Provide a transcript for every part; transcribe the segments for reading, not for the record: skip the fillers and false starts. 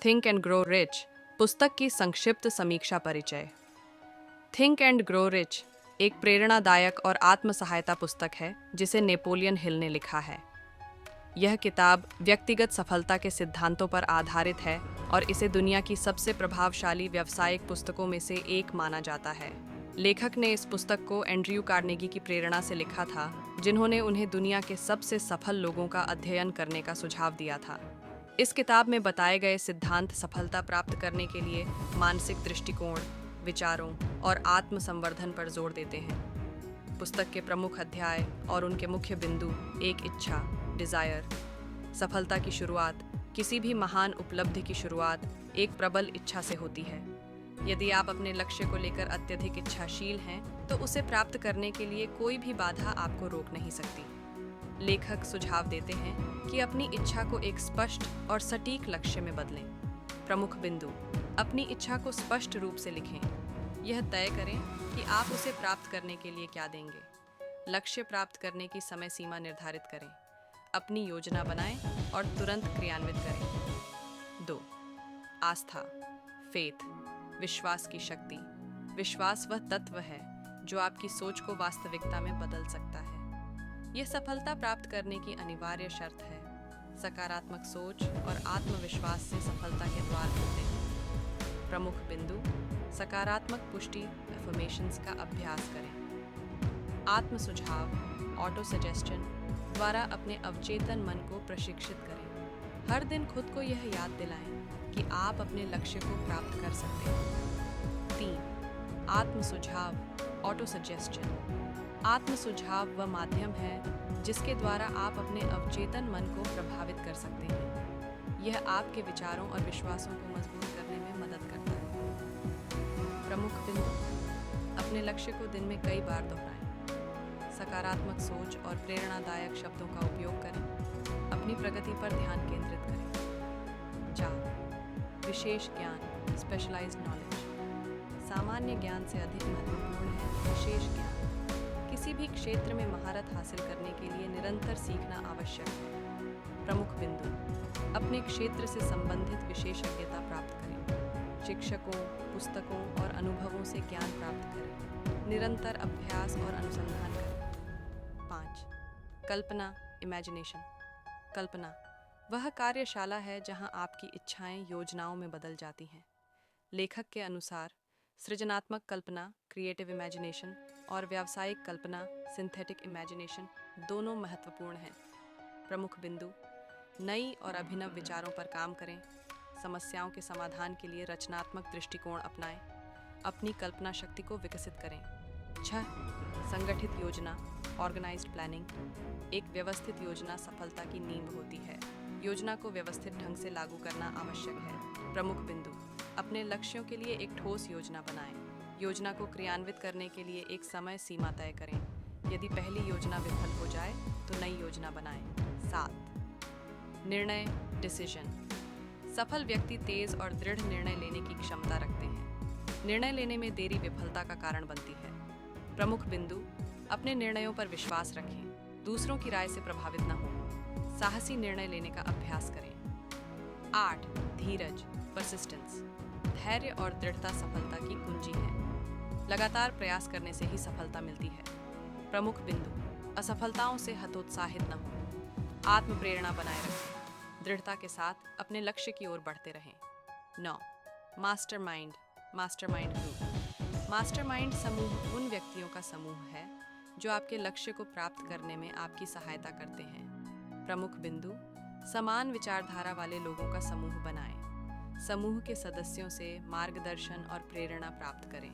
Think and grow rich पुस्तक की संक्षिप्त समीक्षा परिचय। थिंक एंड ग्रो रिच एक प्रेरणादायक और आत्म सहायता पुस्तक है जिसे नेपोलियन हिल ने लिखा है। यह किताब व्यक्तिगत सफलता के सिद्धांतों पर आधारित है और इसे दुनिया की सबसे प्रभावशाली व्यावसायिक पुस्तकों में से एक माना जाता है। लेखक ने इस पुस्तक को एंड्रयू कार्नेगी की प्रेरणा से लिखा था, जिन्होंने उन्हें दुनिया के सबसे सफल लोगों का अध्ययन करने का सुझाव दिया था। इस किताब में बताए गए सिद्धांत सफलता प्राप्त करने के लिए मानसिक दृष्टिकोण, विचारों और आत्म संवर्धन पर जोर देते हैं। पुस्तक के प्रमुख अध्याय और उनके मुख्य बिंदु एक इच्छा, डिजायर। सफलता की शुरुआत, किसी भी महान उपलब्धि की शुरुआत एक प्रबल इच्छा से होती है। यदि आप अपने लक्ष्य को लेकर अत्यधिक इच्छाशील हैं, तो उसे प्राप्त करने के लिए कोई भी बाधा आपको रोक नहीं सकती। लेखक सुझाव देते हैं कि अपनी इच्छा को एक स्पष्ट और सटीक लक्ष्य में बदलें। प्रमुख बिंदु, अपनी इच्छा को स्पष्ट रूप से लिखें। यह तय करें कि आप उसे प्राप्त करने के लिए क्या देंगे। लक्ष्य प्राप्त करने की समय सीमा निर्धारित करें। अपनी योजना बनाएं और तुरंत क्रियान्वित करें। 2. आस्था, फेथ, विश्वास की शक्ति। विश्वास वह तत्व है जो आपकी सोच को वास्तविकता में बदल सकता है। यह सफलता प्राप्त करने की अनिवार्य शर्त है। सकारात्मक सोच और आत्मविश्वास से सफलता के द्वार खुलते हैं। प्रमुख बिंदु, सकारात्मक पुष्टि अफर्मेशंस का अभ्यास करें। आत्म सुझाव, ऑटो सजेस्शन द्वारा अपने अवचेतन मन को प्रशिक्षित करें। हर दिन खुद को यह याद दिलाएं कि आप अपने लक्ष्य को प्राप्त कर सकते हैं। 3. आत्म सुझाव, ऑटो सजेस्शन। आत्म सुझाव वह माध्यम है जिसके द्वारा आप अपने अवचेतन मन को प्रभावित कर सकते हैं। यह आपके विचारों और विश्वासों को मजबूत करने में मदद करता है। प्रमुख बिंदु, अपने लक्ष्य को दिन में कई बार दोहराएं। सकारात्मक सोच और प्रेरणादायक शब्दों का उपयोग करें। अपनी प्रगति पर ध्यान केंद्रित करें। 4. विशेष ज्ञान, स्पेशलाइज्ड नॉलेज। सामान्य ज्ञान से अधिक महत्वपूर्ण है विशेष ज्ञान। किसी भी क्षेत्र में महारत हासिल करने के लिए निरंतर सीखना आवश्यक है। प्रमुख बिंदु, अपने क्षेत्र से संबंधित विशेषज्ञता प्राप्त करें। शिक्षकों, पुस्तकों और अनुभवों से ज्ञान प्राप्त करें। निरंतर अभ्यास और अनुसंधान करें। 5. कल्पना, इमेजिनेशन। कल्पना वह कार्यशाला है जहां आपकी इच्छाएं योजनाओं में बदल जाती हैं। लेखक के अनुसार सृजनात्मक कल्पना, क्रिएटिव इमेजिनेशन और व्यावसायिक कल्पना, सिंथेटिक इमेजिनेशन दोनों महत्वपूर्ण हैं। प्रमुख बिंदु, नई और अभिनव विचारों पर काम करें। समस्याओं के समाधान के लिए रचनात्मक दृष्टिकोण अपनाएं। अपनी कल्पना शक्ति को विकसित करें। 6. संगठित योजना, ऑर्गेनाइज्ड प्लानिंग। एक व्यवस्थित योजना सफलता की नींव होती है। योजना को व्यवस्थित ढंग से लागू करना आवश्यक है। प्रमुख बिंदु, अपने लक्ष्यों के लिए एक ठोस योजना बनाएं। योजना को क्रियान्वित करने के लिए एक समय सीमा तय करें। यदि पहली योजना विफल हो जाए तो नई योजना बनाएं। 7. निर्णय, डिसीजन। सफल व्यक्ति तेज और दृढ़ निर्णय लेने की क्षमता रखते हैं। निर्णय लेने में देरी विफलता का कारण बनती है। प्रमुख बिंदु, अपने निर्णयों पर विश्वास रखें। दूसरों की राय से प्रभावित न हों। साहसी निर्णय लेने का अभ्यास करें। 8. धीरज, परसिस्टेंस। धैर्य और दृढ़ता सफलता की कुंजी है। लगातार प्रयास करने से ही सफलता मिलती है। प्रमुख बिंदु, असफलताओं से हतोत्साहित न हो। आत्म प्रेरणा बनाए रखें। दृढ़ता के साथ अपने लक्ष्य की ओर बढ़ते रहें। 9. Mastermind, mastermind group. मास्टरमाइंड समूह उन व्यक्तियों का समूह है जो आपके लक्ष्य को प्राप्त करने में आपकी सहायता करते हैं। प्रमुख बिंदु, समान विचारधारा वाले लोगों का समूह बनाएं। समूह के सदस्यों से मार्गदर्शन और प्रेरणा प्राप्त करें।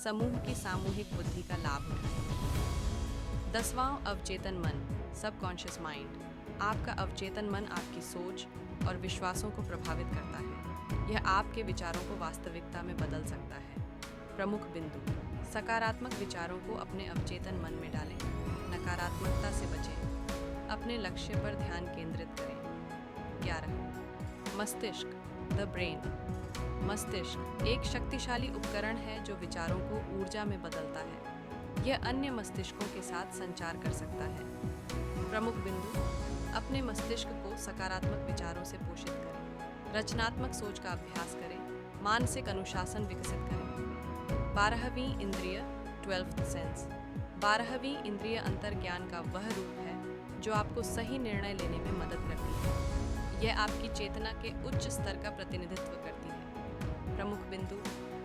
समूह की सामूहिक बुद्धि का लाभ उठाएं। 10वां अवचेतन मन, सबकॉन्शियस माइंड। आपका अवचेतन मन आपकी सोच और विश्वासों को प्रभावित करता है। यह आपके विचारों को वास्तविकता में बदल सकता है। प्रमुख बिंदु, सकारात्मक विचारों को अपने अवचेतन मन में डालें। नकारात्मकता से बचें। अपने लक्ष्य पर ध्यान केंद्रित करें। 11. मस्तिष्क, द ब्रेन। मस्तिष्क एक शक्तिशाली उपकरण है जो विचारों को ऊर्जा में बदलता है। यह अन्य मस्तिष्कों के साथ संचार कर सकता है। प्रमुख बिंदु, अपने मस्तिष्क को सकारात्मक विचारों से पोषित करें। रचनात्मक सोच का अभ्यास करें, मानसिक अनुशासन विकसित करें। 12वीं इंद्रिय 12th सेंस। 12वीं इंद्रिय अंतर्ज्ञान का वह रूप है जो आपको सही निर्णय लेने में मदद करती है। यह आपकी चेतना के उच्च स्तर का प्रतिनिधित्व करती है। प्रमुख बिंदु: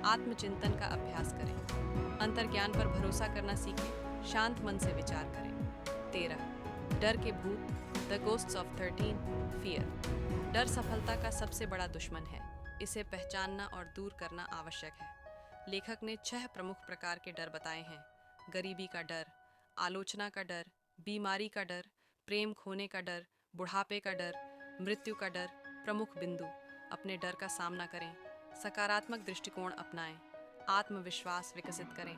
आत्मचिंतन का अभ्यास करें, अंतर्ज्ञान पर भरोसा करना सीखें, शांत मन से विचार करें। 13 डर के भूत, द गोस्ट्स ऑफ 13 फियर। डर सफलता का सबसे बड़ा दुश्मन है। इसे पहचानना और दूर करना आवश्यक है। लेखक ने 6 प्रमुख प्रकार के डर बताए हैं: गरीबी का डर, आलोचना का डर, बीमारी का डर, प्रेम खोने का डर, बुढ़ापे का डर, मृत्यु का डर। प्रमुख बिंदु: अपने डर का सामना करें, सकारात्मक दृष्टिकोण अपनाएं, आत्मविश्वास विकसित करें।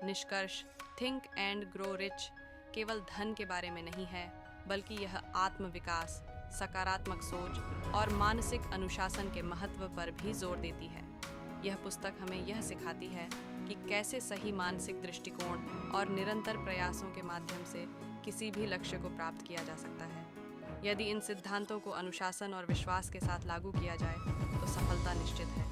निष्कर्ष: थिंक एंड ग्रो रिच केवल धन के बारे में नहीं है, बल्कि यह आत्मविकास, सकारात्मक सोच और मानसिक अनुशासन के महत्व पर भी जोर देती है। यह पुस्तक हमें यह सिखाती है कि कैसे सही मानसिक दृष्टिकोण और निरंतर प्रयासों के माध्यम से किसी भी लक्ष्य को प्राप्त किया जा सकता है। यदि इन सिद्धांतों को अनुशासन और विश्वास के साथ लागू किया जाए तो सफलता निश्चित है।